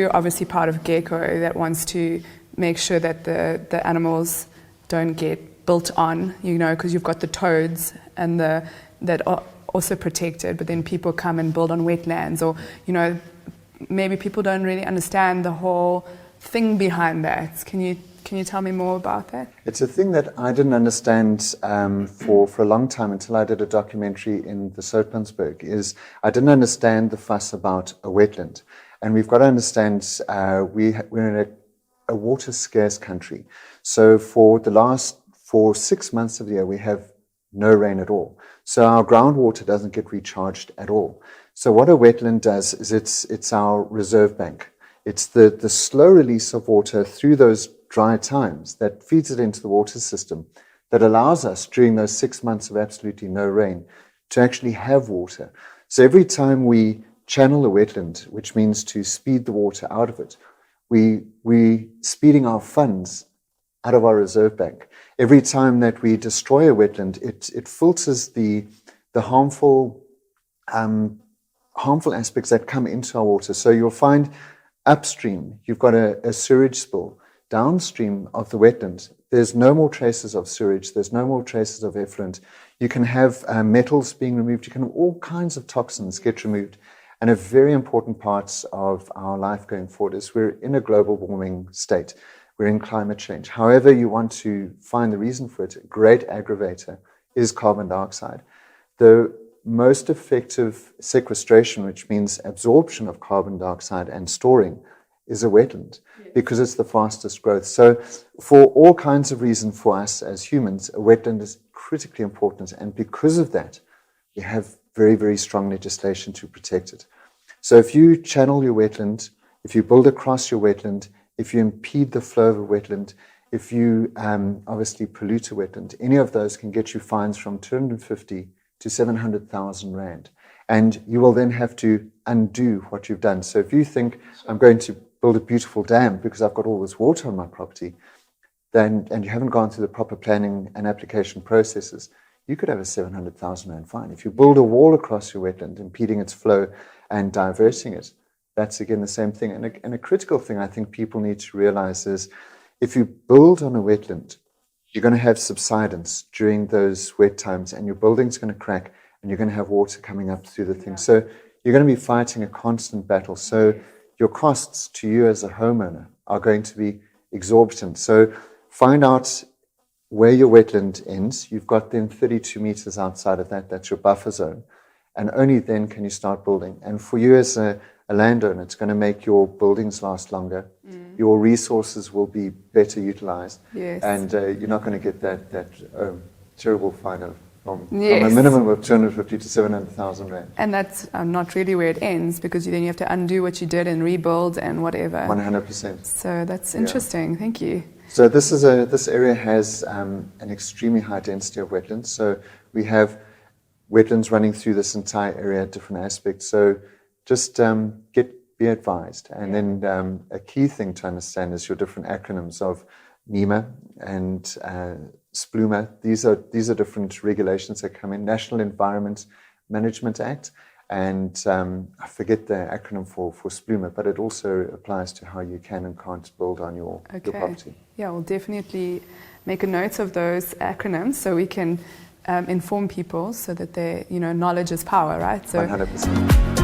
you're obviously part of Gecko that wants to make sure that the animals don't get built on, because you've got the toads and that are also protected, but then people come and build on wetlands, or maybe people don't really understand the whole thing behind that. Can you tell me more about that? It's a thing that I didn't understand for a long time until I did a documentary in the Soutpansberg. I didn't understand the fuss about a wetland, and we've got to understand we're in a water scarce country. So for 6 months of the year we have no rain at all. So our groundwater doesn't get recharged at all. So what a wetland does is it's our reserve bank. It's the slow release of water through those dry times that feeds it into the water system that allows us during those 6 months of absolutely no rain to actually have water. So every time we channel a wetland, which means to speed the water out of it, we speeding our funds out of our reserve bank. Every time that we destroy a wetland, it filters the harmful aspects that come into our water. So you'll find upstream, you've got a sewage spill. Downstream of the wetland, there's no more traces of sewage, there's no more traces of effluent. You can have metals being removed, you can have all kinds of toxins get removed. And a very important part of our life going forward is we're in a global warming state. We're in climate change. However you want to find the reason for it, a great aggravator is carbon dioxide. The most effective sequestration, which means absorption of carbon dioxide and storing, is a wetland, because it's the fastest growth. So for all kinds of reasons for us as humans, a wetland is critically important. And because of that, we have very, very strong legislation to protect it. So if you channel your wetland, if you build across your wetland, if you impede the flow of a wetland, if you obviously pollute a wetland, any of those can get you fines from 250 to 700,000 Rand. And you will then have to undo what you've done. So if you think, I'm going to build a beautiful dam because I've got all this water on my property, and you haven't gone through the proper planning and application processes, you could have a 700,000 Rand fine. If you build a wall across your wetland, impeding its flow and diverting it, that's again the same thing. And a critical thing I think people need to realize is if you build on a wetland, you're going to have subsidence during those wet times, and your building's going to crack, and you're going to have water coming up through the thing. So you're going to be fighting a constant battle. So your costs to you as a homeowner are going to be exorbitant. So find out where your wetland ends. You've got then 32 meters outside of that. That's your buffer zone. And only then can you start building. And for you as a landowner, it's going to make your buildings last longer. Your resources will be better utilized. Yes. And you're not going to get that terrible fine from a minimum of 250 to 700,000 Rand. And that's not really where it ends, because then you have to undo what you did and rebuild and whatever. 100%. So that's interesting. Yeah. Thank you. So this area has an extremely high density of wetlands. So we have wetlands running through this entire area at different aspects. So just be advised. And then a key thing to understand is your different acronyms of NEMA and SPLUMA. These are different regulations that come in. National Environment Management Act. And I forget the acronym for SPLUMA, but it also applies to how you can and can't build on your property. Yeah, we'll definitely make a note of those acronyms so we can inform people so that knowledge is power, right? So 100%.